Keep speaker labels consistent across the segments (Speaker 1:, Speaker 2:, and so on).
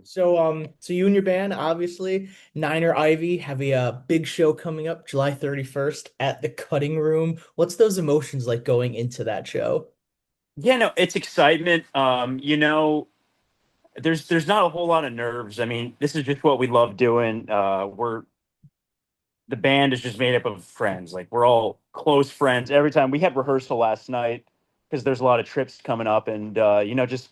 Speaker 1: So you and your band, obviously, Niner Ivy, have a big show coming up July 31st at the Cutting Room. What's those emotions like going into that show?
Speaker 2: Yeah, no, it's excitement. There's not a whole lot of nerves. I mean, this is just what we love doing. We're The band is just made up of friends. Like we're all close friends. Every time we had rehearsal last night because there's a lot of trips coming up, and just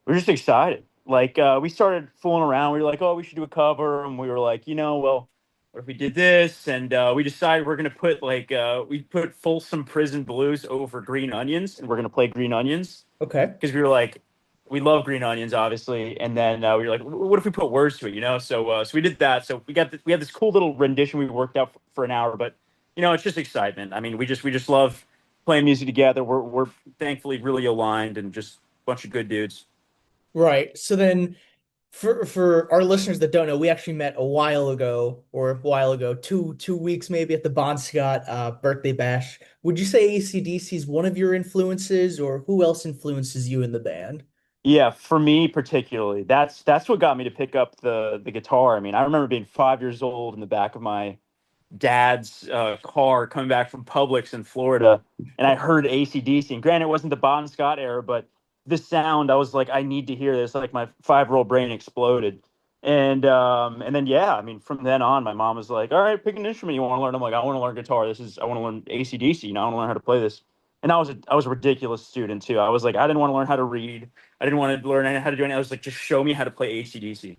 Speaker 2: we're just excited. We started fooling around. We were like, oh, we should do a cover, and we were like, well, what if we did this? And we decided we're gonna put we put Folsom Prison Blues over Green Onions, and we're gonna play Green Onions
Speaker 1: Okay.
Speaker 2: because we were like, we love green onions, obviously, and then we were like, what if we put words to it, So we did that. So we had this cool little rendition we worked out for an hour, but it's just excitement. I mean, we just love playing music together. We're thankfully really aligned and just a bunch of good dudes.
Speaker 1: Right. So then for our listeners that don't know, we actually met a while ago, two weeks maybe at the Bon Scott birthday bash. Would you say AC/DC is one of your influences, or who else influences you in the band?
Speaker 2: Yeah, for me particularly, that's what got me to pick up the guitar. I mean, I remember being 5 years old in the back of my dad's car coming back from Publix in Florida, and I heard AC/DC. And granted, it wasn't the Bon Scott era, but this sound, I was like, I need to hear this. Like my 5-year-old brain exploded. And then yeah, I mean, from then on, my mom was like, "All right, pick an instrument you want to learn." I'm like, "I want to learn guitar. I want to learn AC/DC. I want to learn how to play this." And I was a ridiculous student too. I was like, I didn't want to learn how to read. I didn't want to learn how to do anything. I was like, just show me how to play AC/DC.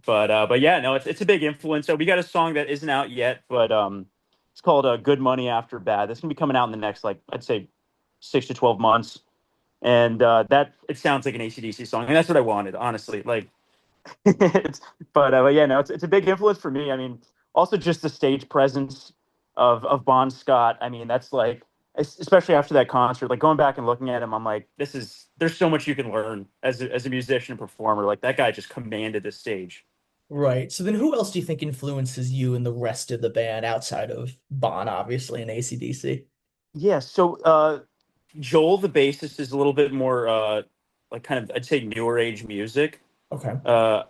Speaker 2: But yeah, no, it's a big influence. So we got a song that isn't out yet, but it's called "Good Money After Bad." That's gonna be coming out in the next, like, I'd say 6 to 12 months, and that it sounds like an AC/DC song, and that's what I wanted, honestly. Like, but yeah, no, it's a big influence for me. I mean, also just the stage presence of Bon Scott. I mean, that's like, especially after that concert, like going back and looking at him, I'm like, there's so much you can learn as a musician and performer. Like that guy just commanded the stage.
Speaker 1: Right. So then who else do you think influences you and the rest of the band outside of Bon, obviously, and AC/DC?
Speaker 2: Yeah, so Joel, the bassist, is a little bit more like kind of, I'd say, newer age music.
Speaker 1: Okay.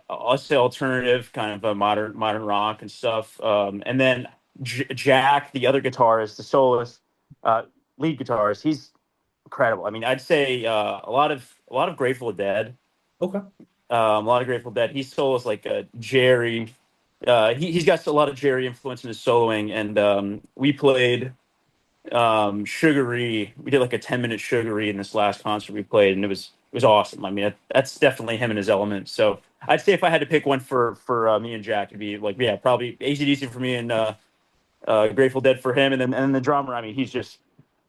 Speaker 2: I'll say alternative, kind of modern rock and stuff. And then Jack, the other guitarist, the soloist, uh, lead guitarist, he's incredible. I mean, I'd say a lot of Grateful Dead,
Speaker 1: Okay.
Speaker 2: a lot of Grateful Dead. He solos like Jerry. He's got a lot of Jerry influence in his soloing, and we played Sugary. We did like a 10-minute Sugary in this last concert we played, and it was awesome. I mean, that's definitely him and his element. So I'd say if I had to pick one for me and Jack, it'd be like, yeah, probably AC/DC for me, and Grateful Dead for him, and then the drummer. I mean, he's just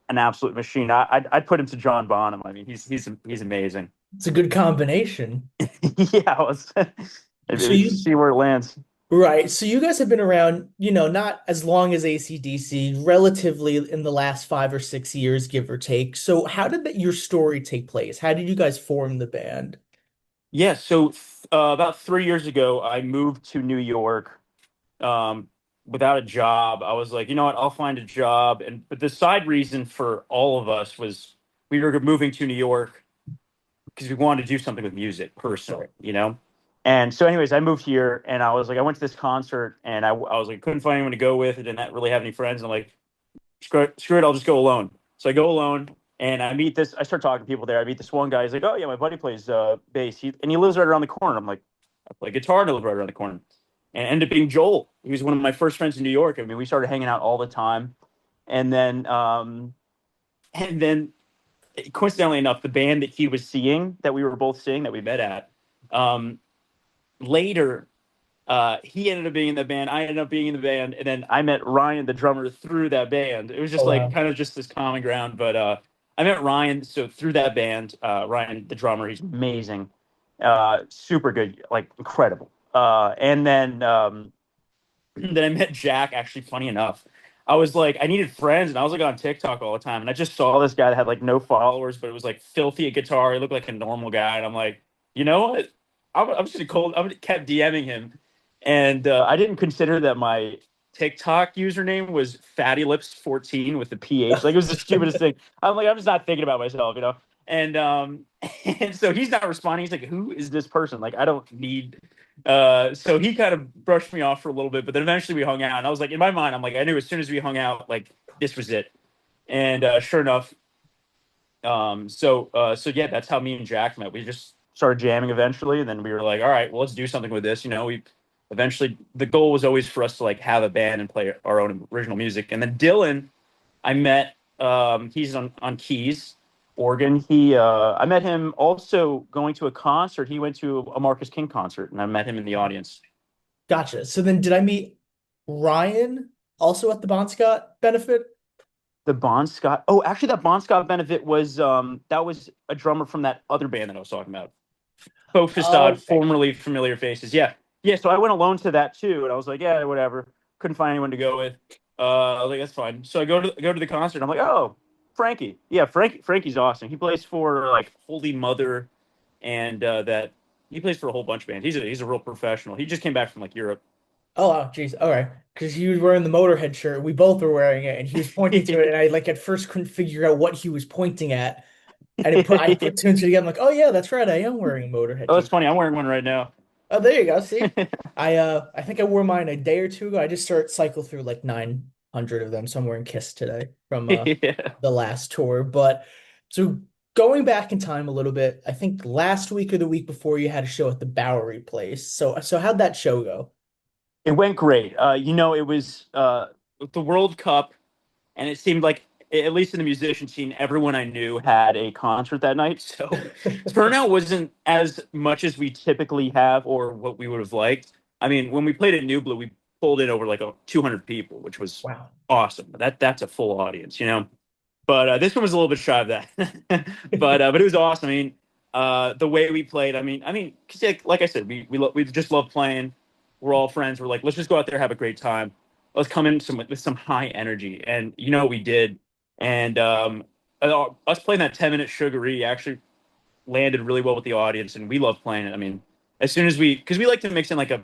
Speaker 2: an absolute machine. I'd put him to John Bonham. I mean, he's amazing.
Speaker 1: It's a good combination.
Speaker 2: Yeah,
Speaker 1: So
Speaker 2: we
Speaker 1: you
Speaker 2: see where it lands.
Speaker 1: Right. So you guys have been around, not as long as AC/DC, relatively in the last 5 or 6 years, give or take. So how did your story take place? How did you guys form the band?
Speaker 2: Yeah, so about 3 years ago, I moved to New York um, without a job. I was like, you know what, I'll find a job. But the side reason for all of us was we were moving to New York because we wanted to do something with music personally,
Speaker 1: Right.
Speaker 2: And so, anyways, I moved here, and I was like, I went to this concert, and I was like, couldn't find anyone to go with. I didn't really have any friends. And I'm like, screw it, I'll just go alone. So I go alone, and I start talking to people there. I meet this one guy. He's like, oh yeah, my buddy plays bass. And he lives right around the corner. I'm like, I play guitar, and I live right around the corner. And it ended up being Joel. He was one of my first friends in New York. I mean, we started hanging out all the time, and then coincidentally enough, the band that he was seeing, that we were both seeing, that we met at, um, later he ended up being in the band. I ended up being in the band, and then I met Ryan, the drummer, through that band. It was just
Speaker 1: Oh,
Speaker 2: like
Speaker 1: wow.
Speaker 2: kind of just this common ground. But I met Ryan so through that band. Ryan, the drummer, he's amazing, super good, like incredible. And then I met Jack. Actually, funny enough, I was like, I needed friends, and I was like on TikTok all the time, and I just saw this guy that had like no followers, but it was like filthy at guitar. He looked like a normal guy, and I'm like, you know what? I'm just gonna call. I'm kept DMing him, and I didn't consider that my TikTok username was Fatty Lips 14 with the PH. Like it was the stupidest thing. I'm like, I'm just not thinking about myself. And and so he's not responding. He's like, "Who is this person? Like, I don't need." So he kind of brushed me off for a little bit, but then eventually we hung out. And I was like, in my mind, I'm like, I knew as soon as we hung out, like this was it. And sure enough, so yeah, that's how me and Jack met. We just started jamming eventually, and then we were like, all right, well, let's do something with this. We eventually, the goal was always for us to like have a band and play our own original music. And then Dylan, I met. He's on keys, organ. I met him also going to a concert. He went to a Marcus King concert, and I met him in the audience.
Speaker 1: Gotcha. So then did I meet Ryan also at the Bon Scott benefit?
Speaker 2: The Bon Scott. Oh, actually, that Bon Scott benefit was that was a drummer from that other band that I was talking about. Faux Facade,
Speaker 1: Okay.
Speaker 2: formerly Familiar Faces. Yeah, yeah. So I went alone to that too, and I was like, yeah, whatever. Couldn't find anyone to go with. I was like, that's fine. So I go to the concert. And I'm like, oh, Frankie. Yeah, Frankie's awesome. He plays for like Holy Mother, and that he plays for a whole bunch of bands. He's a real professional. He just came back from like Europe.
Speaker 1: Oh, wow, geez. All right. Because he was wearing the Motorhead shirt. We both were wearing it, and he was pointing to it, and I like at first couldn't figure out what he was pointing at. I put two and two together. I'm like, oh yeah, that's right. I am wearing a Motorhead
Speaker 2: Oh, it's
Speaker 1: t-shirt.
Speaker 2: funny. I'm wearing one right now.
Speaker 1: Oh, there you go. See, I think I wore mine a day or two ago. I just started cycle through like 900 of them. So I'm wearing Kiss today from
Speaker 2: Yeah.
Speaker 1: the last tour. But so going back in time a little bit, I think last week or the week before you had a show at the Bowery Place. So how'd that show go?
Speaker 2: It went great. It was the World Cup, and it seemed like, at least in the musician scene, everyone I knew had a concert that night. So turnout wasn't as much as we typically have or what we would have liked. I mean, when we played at New Blue, we pulled in over like 200 people, which was
Speaker 1: Wow.
Speaker 2: awesome. That's a full audience. But this one was a little bit shy of that. But it was awesome. I mean, the way we played. I mean, 'cause, like I said, we just love playing. We're all friends. We're like, let's just go out there, have a great time. Let's come in with some high energy, and we did. And us playing that 10-minute Sugaree actually landed really well with the audience, and we love playing it. I mean, as soon as because we like to mix in like a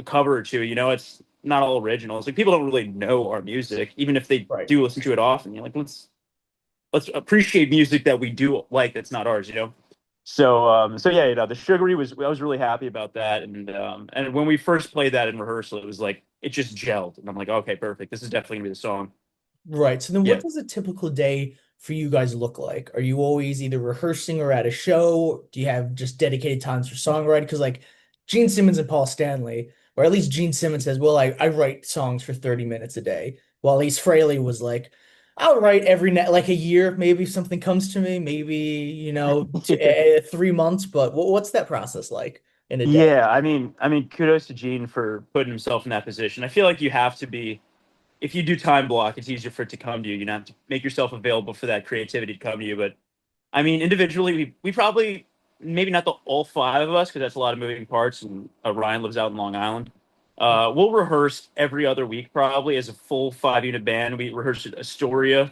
Speaker 2: cover or two. It's not all original. It's like people don't really know our music, even if they
Speaker 1: Right.
Speaker 2: do listen to it often. You're like, let's appreciate music that we do like that's not ours. So yeah, the Sugary I was really happy about that, and when we first played that in rehearsal, it was like it just gelled, and I'm like, okay, perfect. This is definitely gonna be the song.
Speaker 1: Right. So then what
Speaker 2: Yeah,
Speaker 1: does a typical day for you guys look like? Are you always either rehearsing or at a show? Do you have just dedicated times for songwriting? Because like Gene Simmons and Paul Stanley, or at least Gene Simmons says, well, I write songs for 30 minutes a day. While at least Fraley was like, I'll write every net like a year. Maybe something comes to me, maybe, 3 months. But what's that process like in a day?
Speaker 2: yeah. I mean, kudos to Gene for putting himself in that position. I feel like you have to be. If you do time block, it's easier for it to come to you. You don't have to make yourself available for that creativity to come to you. But I mean, individually, we probably, maybe not all five of us, because that's a lot of moving parts. And Ryan lives out in Long Island. We'll rehearse every other week, probably as a full 5 unit band. We rehearse at Astoria.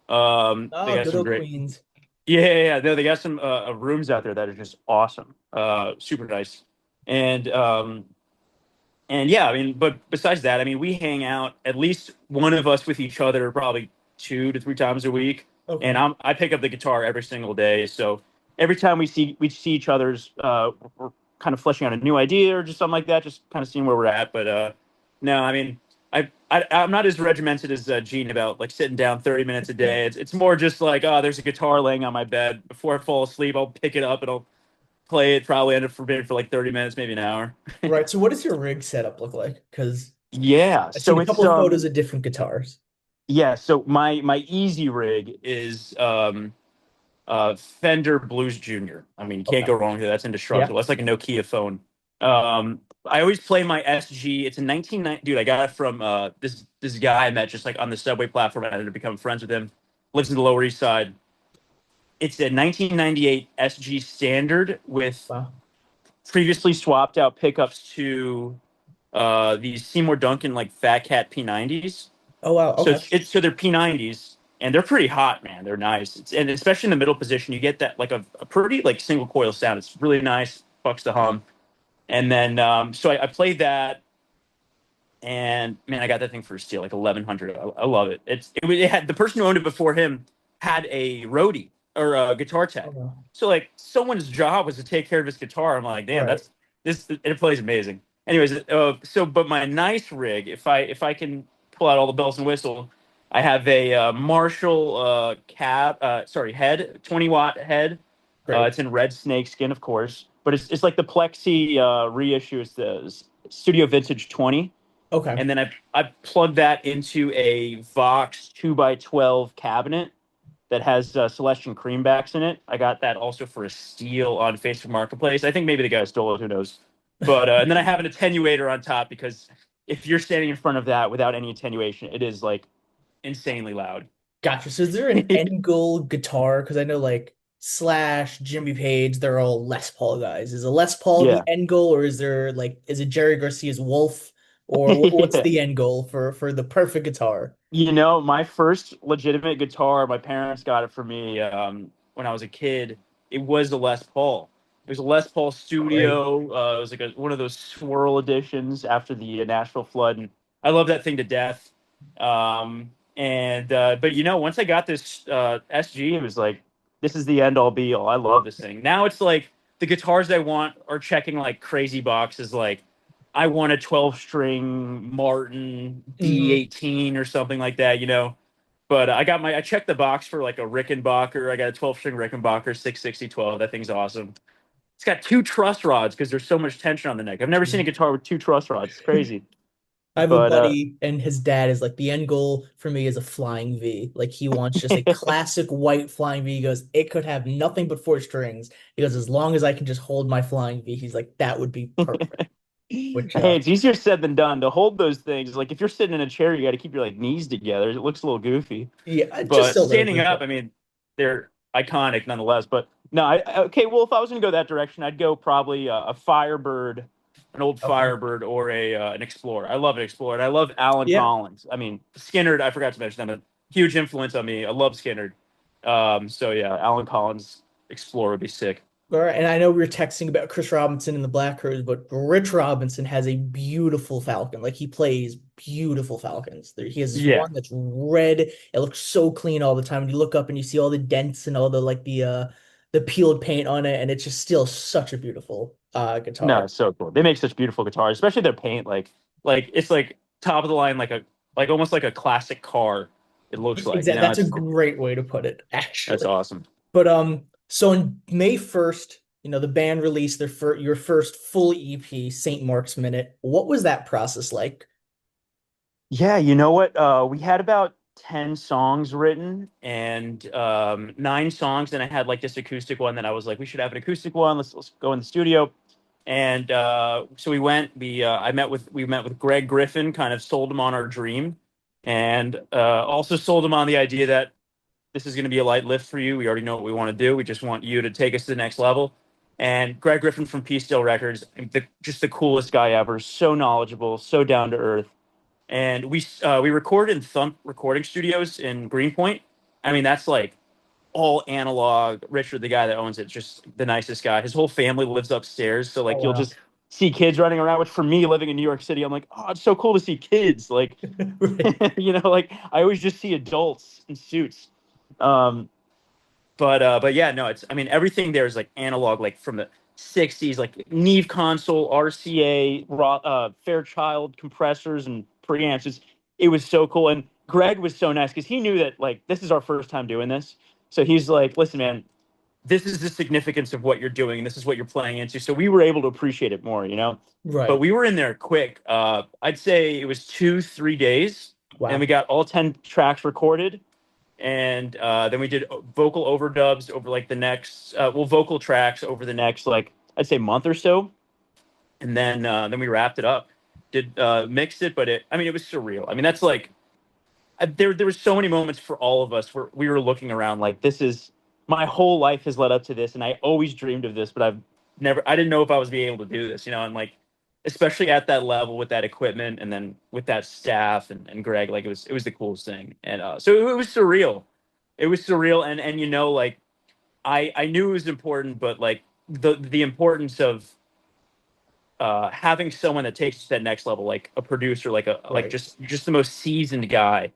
Speaker 2: They
Speaker 1: Oh,
Speaker 2: got
Speaker 1: good
Speaker 2: some
Speaker 1: old
Speaker 2: great,
Speaker 1: Queens.
Speaker 2: yeah, yeah, yeah. They got some rooms out there that are just awesome, super nice. And and yeah, I mean, but besides that, I mean, we hang out, at least one of us with each other, probably 2 to 3 times a week. And
Speaker 1: Okay.
Speaker 2: I pick up the guitar every single day. So every time we see each other's, we're kind of fleshing out a new idea or just something like that, just kind of seeing where we're at. But no, I mean, I'm not as regimented as Gene about like sitting down 30 minutes a day. It's more just like, oh, there's a guitar laying on my bed. Before I fall asleep, I'll pick it up and I'll play it. Probably end up for like 30 minutes, maybe an hour.
Speaker 1: Right. So what does your rig setup look like? Because
Speaker 2: Yeah,
Speaker 1: I've seen
Speaker 2: so
Speaker 1: a
Speaker 2: it's
Speaker 1: couple of photos of different guitars.
Speaker 2: yeah, so my easy rig is Fender Blues Junior. I mean, you can't
Speaker 1: Okay.
Speaker 2: go wrong with it. That's
Speaker 1: Yeah.
Speaker 2: indestructible. That's like a Nokia phone. I always play my SG. It's a 1990, dude. I got it from this guy I met just like on the subway platform. I ended up becoming friends with him. Lives in the Lower East Side. It's a 1998 SG Standard with
Speaker 1: Wow.
Speaker 2: previously swapped out pickups to these Seymour Duncan like Fat Cat P90s.
Speaker 1: Oh wow.
Speaker 2: So
Speaker 1: Okay.
Speaker 2: so they're P90s and they're pretty hot, man. They're nice. And especially in the middle position, you get that like a pretty like single coil sound. It's really nice, bucks to hum. And then so I played that, and man, I got that thing for a steal, like 1100. I love it. It had the person who owned it before him had a roadie. or guitar tech.
Speaker 1: Oh,
Speaker 2: So like someone's job was to take care of his guitar. I'm like, damn,
Speaker 1: right.
Speaker 2: that's this. It plays amazing. Anyways, so but my nice rig, if I can pull out all the bells and whistles, I have a Marshall head, 20-watt head.
Speaker 1: Great.
Speaker 2: It's in red snakeskin, of course, but it's like the Plexi reissue. It's the Studio Vintage 20,
Speaker 1: Okay.
Speaker 2: and then I plugged that into a Vox 2x12 cabinet that has Celestian creambacks in it. I got that also for a steal on Facebook Marketplace. I think maybe the guy stole it. Who knows? But and then I have an attenuator on top because if you're standing in front of that without any attenuation, it is like insanely loud.
Speaker 1: Gotcha. So is there an end goal guitar? Because I know like Slash, Jimmy Page, they're all Les Paul guys. Is a Les Paul the
Speaker 2: Yeah.
Speaker 1: end goal, or is there like is it Jerry Garcia's Wolf, or what's
Speaker 2: Yeah.
Speaker 1: the end goal for the perfect guitar?
Speaker 2: My first legitimate guitar, my parents got it for me when I was a kid. It was a Les Paul. It was a Les Paul
Speaker 1: Great.
Speaker 2: Studio. It was like one of those swirl editions after the Nashville flood, and I love that thing to death. And but once I got this SG, it was like this is the end all be all. I love this thing. Now it's like the guitars I want are checking like crazy boxes, like I want a 12 string Martin
Speaker 1: Hmm.
Speaker 2: D18 or something like that. But I checked the box for like a Rickenbacker. I got a 12 string Rickenbacker 660 12. That thing's awesome. It's got two truss rods because there's so much tension on the neck. I've never seen a guitar with two truss rods. It's crazy.
Speaker 1: I have a
Speaker 2: But
Speaker 1: buddy, and his dad is like the end goal for me is a flying V. Like he wants just a classic white flying V. He goes, it could have nothing but four strings. He goes, as long as I can just hold my flying V, he's like, that would be perfect.
Speaker 2: hey,
Speaker 1: Which
Speaker 2: it's easier said than done to hold those things. Like if you're sitting in a chair, you got to keep your like knees together. It looks a little goofy.
Speaker 1: yeah, just
Speaker 2: But
Speaker 1: a little
Speaker 2: standing
Speaker 1: bit,
Speaker 2: up,
Speaker 1: but
Speaker 2: I mean, they're iconic nonetheless. But no, okay. Well, if I was going to go that direction, I'd go probably a Firebird, an old
Speaker 1: okay.
Speaker 2: Firebird, or a an Explorer. I love an Explorer. And I love Alan
Speaker 1: Yeah.
Speaker 2: Collins. I mean, Skinner. I forgot to mention them. A huge influence on me. I love Skinner. So yeah, Alan Collins Explorer would be sick.
Speaker 1: All right. And I know we were texting about Chris Robinson and the Black Crowes, but Rich Robinson has a beautiful Falcon. Like he plays beautiful Falcons. He has this
Speaker 2: Yeah.
Speaker 1: one that's red. It looks so clean all the time. And you look up and you see all the dents and all the like the peeled paint on it, and it's just still such a beautiful
Speaker 2: No,
Speaker 1: guitar.
Speaker 2: it's so cool. They make such beautiful guitars, especially their paint. Like it's like top of the line, like almost like a classic car. It looks like
Speaker 1: Exactly. That's a
Speaker 2: it's
Speaker 1: great way to put it,
Speaker 2: that's
Speaker 1: actually.
Speaker 2: awesome.
Speaker 1: But so on May 1st, the band released your first full EP, St. Mark's Minute. What was that process like?
Speaker 2: Yeah, you know what? We had about 10 songs written and 9 songs. Then I had like this acoustic one that I was like, we should have an acoustic one. Let's go in the studio. And so we went. We met with Greg Griffin, kind of sold him on our dream, and also sold him on the idea that this is going to be a light lift for you. We already know what we want to do. We just want you to take us to the next level. And Greg Griffin from Peace Still Records, just the coolest guy ever. So knowledgeable, so down to earth. And we recorded in Thump Recording Studios in Greenpoint. I mean, that's like all analog. Richard, the guy that owns it, just the nicest guy. His whole family lives upstairs, so
Speaker 1: Oh
Speaker 2: like you'll
Speaker 1: wow.
Speaker 2: just see kids running around. Which for me, living in New York City, I'm like, oh, it's so cool to see kids. Like,
Speaker 1: Right.
Speaker 2: like I always just see adults in suits. Um, but yeah, no, it's I mean everything there is like analog, like from the '60s, like Neve console, RCA, Fairchild compressors and preamps. It was so cool, and Greg was so nice because he knew that like this is our first time doing this, so he's like, listen, man, this is the significance of what you're doing, and this is what you're playing into. So we were able to appreciate it more. But
Speaker 1: Right.
Speaker 2: we were in there quick. I'd say it was 2 3 days, and we
Speaker 1: Wow.
Speaker 2: got all 10 tracks recorded and then we did vocal overdubs over like the next vocal tracks over the next like I'd say month or so, and then we wrapped it up, did mixed it, but it was surreal. I mean, that's like there was so many moments for all of us where we were looking around like this is my whole life has led up to this, and I always dreamed of this, but I didn't know if I was being able to do this, and like especially at that level with that equipment and then with that staff and Greg, like it was the coolest thing, and so it was surreal. It was surreal, and like I knew it was important, but like the importance of having someone that takes it to that next level, like a producer, like
Speaker 1: Right.
Speaker 2: just the most seasoned guy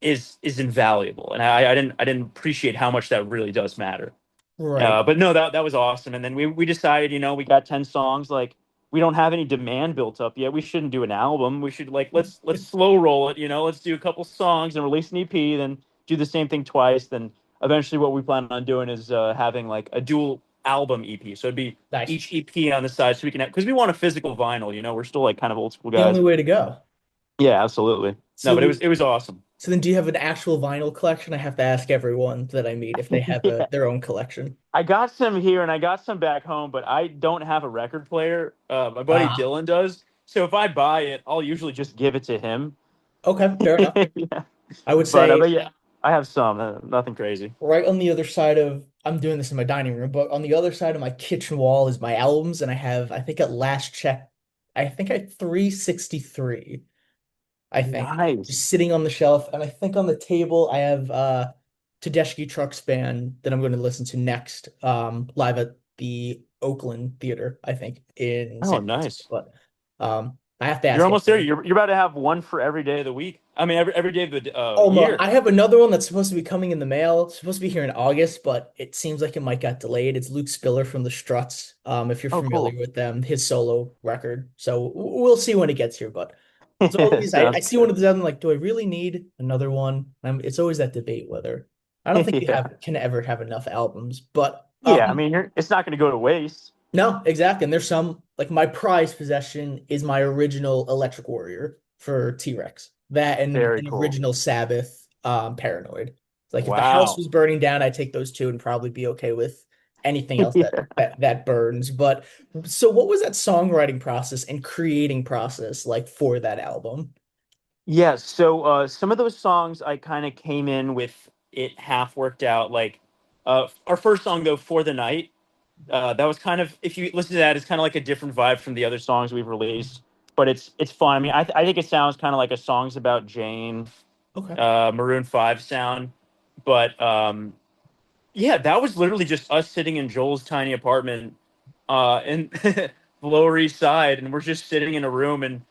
Speaker 2: is invaluable, and I didn't appreciate how much that really does matter.
Speaker 1: Right.
Speaker 2: But no, that was awesome. And then we decided, we got 10 songs. Like we don't have any demand built up yet. We shouldn't do an album. We should like let's slow roll it. Let's do a couple songs and release an EP, then do the same thing twice. Then eventually, what we plan on doing is having like a dual album EP. So it'd be
Speaker 1: Nice.
Speaker 2: each EP on the side, so we can have, because we want a physical vinyl. We're still like kind of old school
Speaker 1: The only
Speaker 2: guys.
Speaker 1: way to go.
Speaker 2: Yeah, absolutely. No, but
Speaker 1: So
Speaker 2: it was awesome.
Speaker 1: so then do you have an actual vinyl collection? I have to ask everyone that I meet if they have
Speaker 2: Yeah.
Speaker 1: their own collection.
Speaker 2: I got some here and I got some back home, but I don't have a record player. My buddy
Speaker 1: Ah,
Speaker 2: Dylan does. So if I buy it, I'll usually just give it to him.
Speaker 1: okay, fair enough.
Speaker 2: Yeah.
Speaker 1: I would say
Speaker 2: But yeah, I have some. Nothing crazy.
Speaker 1: right on the other side of I'm doing this in my dining room, but on the other side of my kitchen wall is my albums, and I have I think at last check, I think I had 363. I think
Speaker 2: Nice.
Speaker 1: just sitting on the shelf, and I think on the table I have Tedeschi Trucks Band that I'm going to listen to next, live at the Oakland Theater, I think in
Speaker 2: Oh,
Speaker 1: San Francisco.
Speaker 2: nice.
Speaker 1: But I have to
Speaker 2: You're
Speaker 1: ask
Speaker 2: almost there.
Speaker 1: everyone.
Speaker 2: You're about to have one for every day of the week. I mean, every day of the
Speaker 1: Almost.
Speaker 2: year.
Speaker 1: I have another one that's supposed to be coming in the mail. It's supposed to be here in August, but it seems like it might got delayed. It's Luke Spiller from the Struts. If you're
Speaker 2: Oh,
Speaker 1: familiar
Speaker 2: cool.
Speaker 1: with them, his solo record. So we'll see when it gets here. But it's always I
Speaker 2: Sounds
Speaker 1: see one
Speaker 2: good.
Speaker 1: of them like, do I really need another one? It's always that debate whether I don't think you
Speaker 2: Yeah.
Speaker 1: have can ever have enough albums. But
Speaker 2: Yeah. I mean, it's not going to go to waste.
Speaker 1: no, exactly. And there's some like my prized possession is my original Electric Warrior for T-Rex. That and
Speaker 2: Very
Speaker 1: an
Speaker 2: cool.
Speaker 1: original Sabbath Paranoid. Like if the house
Speaker 2: Wow.
Speaker 1: was burning down, I'd take those two and probably be okay with anything else that
Speaker 2: Yeah.
Speaker 1: that burns. But so what was that songwriting process and creating process like for that album?
Speaker 2: Yeah, so some of those songs I kind of came in with it half worked out. Like our first song though, "For the Night," that was kind of, if you listen to that, it's kind of like a different vibe from the other songs we've released, but it's fun. I mean, I think it sounds kind of like a songs about Jane,
Speaker 1: Okay.
Speaker 2: Maroon 5 sound, but yeah, that was literally just us sitting in Joel's tiny apartment in Lower East Side, and we're just sitting in a room, and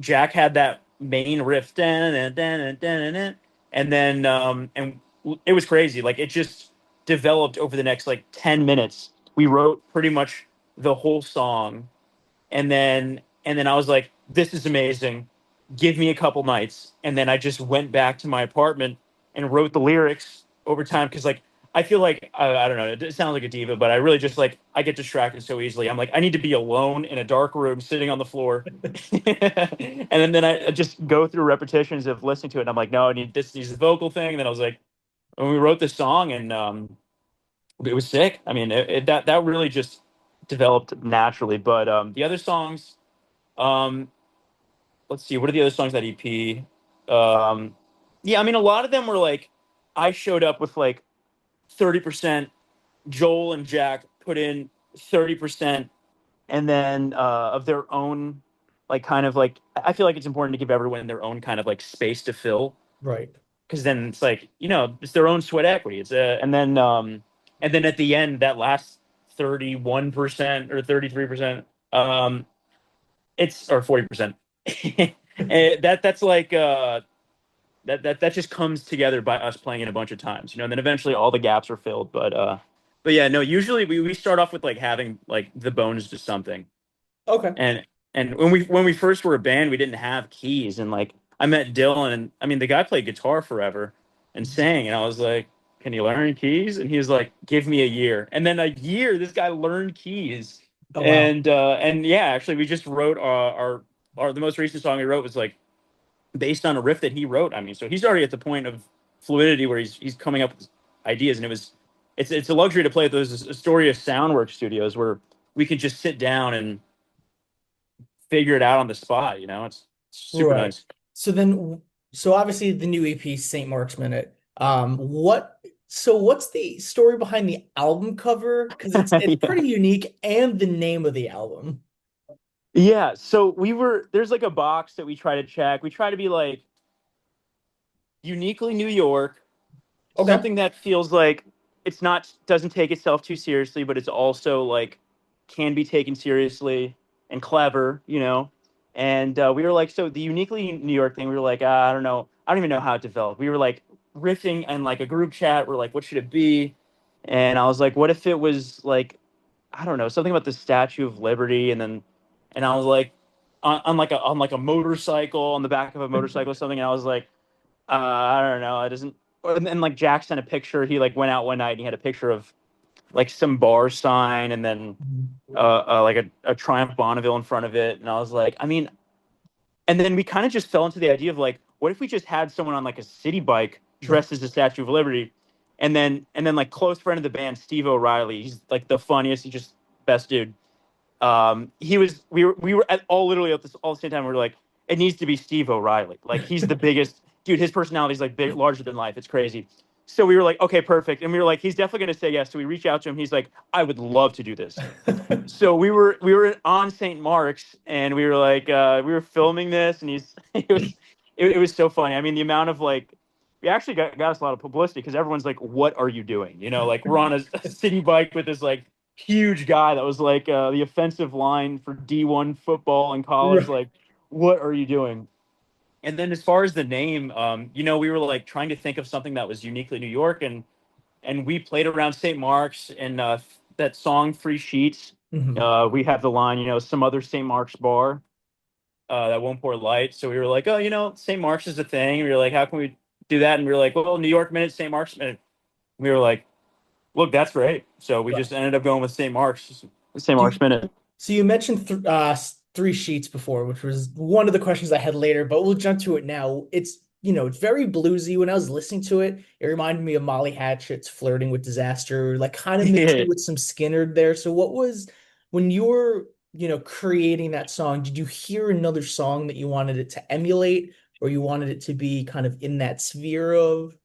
Speaker 2: Jack had that main riff, and then and it was crazy. Like it just developed over the next like 10 minutes. We wrote pretty much the whole song, and then I was like, "This is amazing. Give me a couple nights." And then I just went back to my apartment and wrote the lyrics over time, because like I feel like I don't know. It sounds like a diva, but I really just like I get distracted so easily. I'm like I need to be alone in a dark room, sitting on the floor, and then I just go through repetitions of listening to it. And I'm like, no, I need this. Needs the vocal thing. And then I was like, when we wrote this song, and it was sick. I mean, that really just developed naturally. But the other songs, um, let's see, what are the other songs that EP? Yeah, I mean, a lot of them were like I showed up with like 30%. Joel and Jack put in 30%, and then of their own, like kind of like I feel like it's important to give everyone their own kind of like space to fill,
Speaker 1: Right.
Speaker 2: because then it's like it's their own sweat equity. It's and then at the end, that last 31% or 33%, it's or 40%. That's like that just comes together by us playing it a bunch of times, and then eventually all the gaps are filled. But yeah, no, usually we start off with like having like the bones to something.
Speaker 1: Okay.
Speaker 2: And when we first were a band, we didn't have keys, and like I met Dylan, and I mean the guy played guitar forever and sang, and I was like, "Can you learn keys?" And he was like, "Give me a year." And then a year, this guy learned keys,
Speaker 1: Oh wow.
Speaker 2: and yeah, actually, we just wrote our the most recent song we wrote was like based on a riff that he wrote. I mean, so he's already at the point of fluidity where he's coming up with ideas, and it's a luxury to play at those Astoria Soundwork studios where we can just sit down and figure it out on the spot. It's super
Speaker 1: Right.
Speaker 2: nice.
Speaker 1: So then, so obviously the new EP, St. Mark's Minute. What's the story behind the album cover? Because it's
Speaker 2: Yeah.
Speaker 1: pretty unique, and the name of the album.
Speaker 2: Yeah. So there's like a box that we try to check. We try to be like uniquely New York,
Speaker 1: Okay.
Speaker 2: something that feels like it's not, doesn't take itself too seriously, but it's also like can be taken seriously and clever. And we were like, so the uniquely New York thing, we were like, I don't know, I don't even know how it developed. We were like riffing and like a group chat. We're like, what should it be? And I was like, what if it was like, I don't know, something about the Statue of Liberty, and I was like, on like a motorcycle, on the back of a motorcycle or something. And I was like, I don't know, it doesn't. And then like Jack sent a picture. He like went out one night and he had a picture of like some bar sign, and then like a Triumph Bonneville in front of it. And I was like, I mean, and then we kind of just fell into the idea of like, what if we just had someone on like a city bike
Speaker 1: Right.
Speaker 2: dressed as the Statue of Liberty, and then like close friend of the band, Steve O'Reilly. He's like the funniest. He's just best dude. We were at all literally at this all the same time. We were like, it needs to be Steve O'Reilly. Like he's the biggest dude. His personality is like big, larger than life. It's crazy. So we were like, okay, perfect. And we were like, he's definitely going to say yes. So we reach out to him. He's like, I would love to do this. So we were on St. Mark's, and we were like we were filming this, and it was so funny. I mean, the amount of like, we actually got us a lot of publicity because everyone's like, what are you doing? Like we're on a city bike with this like huge guy that was like the offensive line for D1 football in college.
Speaker 1: Right.
Speaker 2: Like, what are you doing? And then as far as the name, we were like trying to think of something that was uniquely New York, and we played around St. Mark's, and that song "Free Sheets."
Speaker 1: Mhm.
Speaker 2: We have the line, some other St. Mark's bar that won't pour light. So we were like, oh, St. Mark's is a thing. We were like, how can we do that? And we were like, well, New York minute, St. Mark's minute. We were like, look, that's great. So we
Speaker 1: Right.
Speaker 2: just ended up going with St.
Speaker 1: Do
Speaker 2: Mark's minute.
Speaker 1: So you mentioned three sheets before, which was one of the questions I had later, but we'll jump to it now. It's very bluesy. When I was listening to it, it reminded me of Molly Hatchet's Flirting with Disaster, like kind of mixed in
Speaker 2: Yeah,
Speaker 1: with some Skinner there. So when you were, creating that song, did you hear another song that you wanted it to emulate, or you wanted it to be kind of in that sphere of?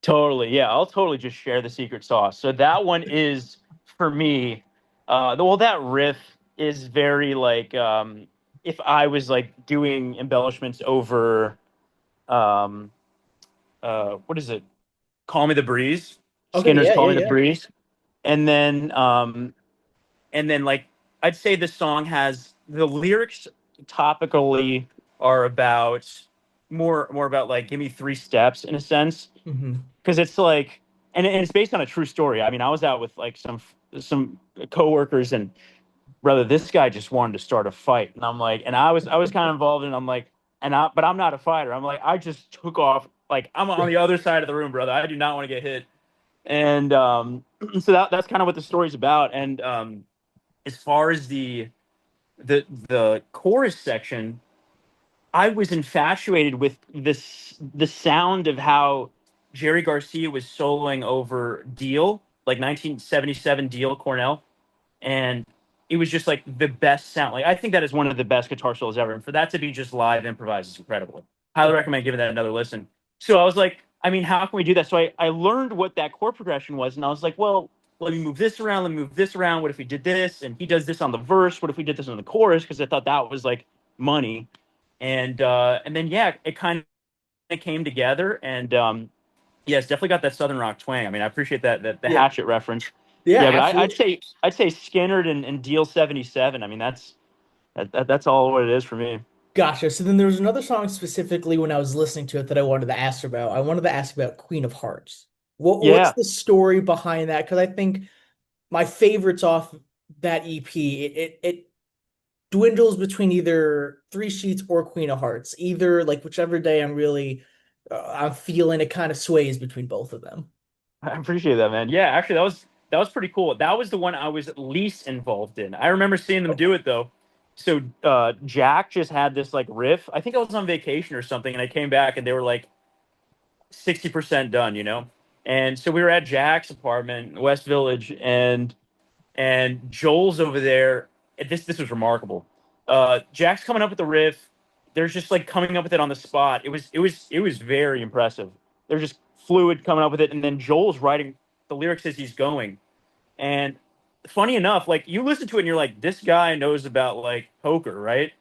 Speaker 2: totally. Yeah, I'll totally just share the secret sauce. So that one is for me. Well, that riff is very like if I was like doing embellishments over um, what is it? Call Me the Breeze.
Speaker 1: Okay,
Speaker 2: Skinner's
Speaker 1: yeah,
Speaker 2: Call
Speaker 1: yeah,
Speaker 2: Me the
Speaker 1: yeah.
Speaker 2: Breeze, and then like I'd say the song has the lyrics topically are about more about like give me three steps in a sense,
Speaker 1: Hmm.
Speaker 2: because it's like, and it's based on a true story. I mean, I was out with like some coworkers, and brother, this guy just wanted to start a fight, and I'm like, and I was kind of involved, and I'm like, but I'm not a fighter. I'm like, I just took off, like I'm on the other side of the room, brother. I do not want to get hit, and so that's kind of what the story's about. And as far as the chorus section, I was infatuated with the sound of how Jerry Garcia was soloing over Deal, like 1977 Deal Cornell, and it was just like the best sound. Like I think that is one of the best guitar solos ever, and for that to be just live improvised is incredible. Highly recommend giving that another listen. So I was like, I mean, how can we do that? So I learned what that chord progression was, and I was like, well, let me move this around, let me move this around. What if we did this? And he does this on the verse. What if we did this on the chorus? Because I thought that was like money. And then yeah, it kind of came together, and yeah, it's definitely got that southern rock twang. I mean, I appreciate that the
Speaker 1: Yeah,
Speaker 2: Hatchet reference.
Speaker 1: yeah,
Speaker 2: Yeah, but
Speaker 1: absolutely.
Speaker 2: I'd say Skinnerd and Deal 77. I mean, that's all what it is for me.
Speaker 1: Gotcha. So then there was another song specifically when I was listening to it that I wanted to ask about. I wanted to ask about Queen of Hearts. What's
Speaker 2: Yeah,
Speaker 1: the story behind that? Because I think my favorites off that EP, it dwindles between either Three Sheets or Queen of Hearts. Either like whichever day I'm feeling it kind of sways between both of them.
Speaker 2: I appreciate that, man. Yeah, actually, that was pretty cool. That was the one I was least involved in. I remember seeing them do it though. So Jack just had this like riff. I think I was on vacation or something, and I came back and they were like 60% done. And so we were at Jack's apartment, West Village, and Joel's over there. This was remarkable. Jack's coming up with the riff. They're just like coming up with it on the spot. It was very impressive. They're just fluid coming up with it, and then Joel's writing the lyrics as he's going. And funny enough, like you listen to it and you're like, this guy knows about like poker, right?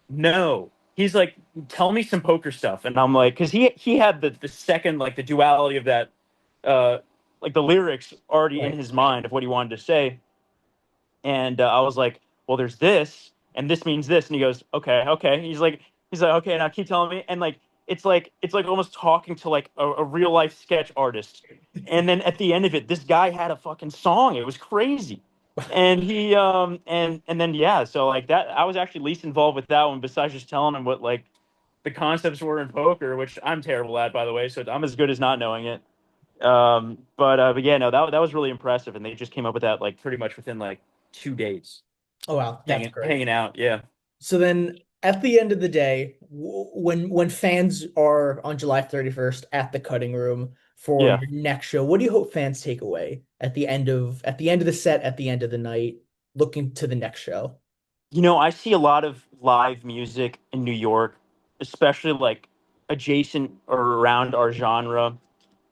Speaker 2: No. He's like, tell me some poker stuff. And I'm like, because he had the second, like the duality of that, uh, like the lyrics already in
Speaker 1: Right.
Speaker 2: his mind of what he wanted to say. And I was like, well, there's this. and this means this, and he goes, okay, okay. He's like, okay, now keep telling me, and like it's like almost talking to like a real life sketch artist. And then at the end of it, this guy had a fucking song. It was crazy. And he and then yeah, so like that I was actually least involved with that one besides just telling him what like the concepts were in poker, which I'm terrible at, by the way. So I'm as good as not knowing it. But yeah, no, that was really impressive, and they just came up with that like pretty much within like 2 days,
Speaker 1: Oh wow, that's great.
Speaker 2: hanging out. Yeah,
Speaker 1: So then at the end of the day, when fans are on July 31st at the cutting room for
Speaker 2: yeah.
Speaker 1: your next show, what do you hope fans take away at the end of the set, at the end of the night, looking to the next show?
Speaker 2: I see a lot of live music in New York, especially like adjacent or around our genre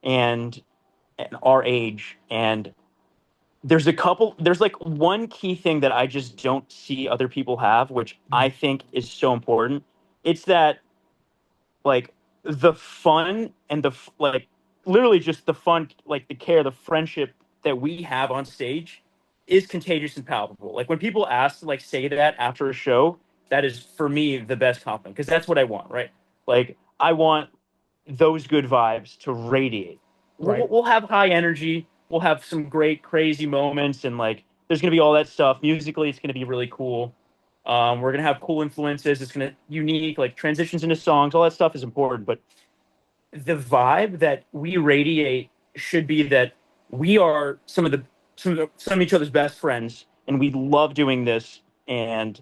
Speaker 2: and, and our age. And there's like one key thing that I just don't see other people have, which I
Speaker 1: Mhm.
Speaker 2: think is so important. It's that like the fun and like literally just the fun, like the care, the friendship that we have on stage is contagious and palpable. Like when people ask to like say that after a show, that is for me the best compliment because that's what I want, right? Like I want those good vibes to radiate. We'll,
Speaker 1: Right,
Speaker 2: we'll have high energy. We'll have some great crazy moments, and like there's gonna be all that stuff. Musically, it's gonna be really cool. We're gonna have cool influences. It's gonna unique like transitions into songs. All that stuff is important, but the vibe that we radiate should be that we are some of each other's best friends, and we love doing this. And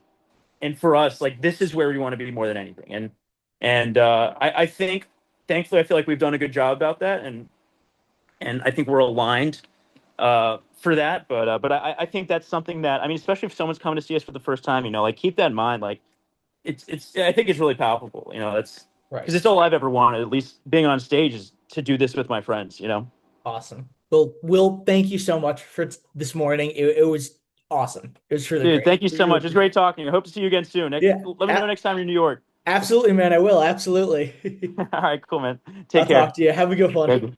Speaker 2: for us, like this is where we want to be more than anything. And I think, thankfully, I feel like we've done a good job about that, and I think we're aligned for that. But I think that's something that I mean, especially if someone's coming to see us for the first time, like keep that in mind. Like it's I think it's really palpable. That's
Speaker 1: right.
Speaker 2: because it's all I've ever wanted, at least being on stage, is to do this with my friends.
Speaker 1: Awesome. Well, Will, thank you so much for this morning. It was awesome. It was really
Speaker 2: Dude,
Speaker 1: great.
Speaker 2: thank you
Speaker 1: We
Speaker 2: so
Speaker 1: really
Speaker 2: much. It's
Speaker 1: appreciate
Speaker 2: great talking. I hope to see you again soon.
Speaker 1: Yeah,
Speaker 2: Let me know next time you're in New York.
Speaker 1: absolutely, man. I will. Absolutely.
Speaker 2: All right, cool, man.
Speaker 1: I'll
Speaker 2: Take care.
Speaker 1: talk to you. Have a good one.
Speaker 2: Thank you.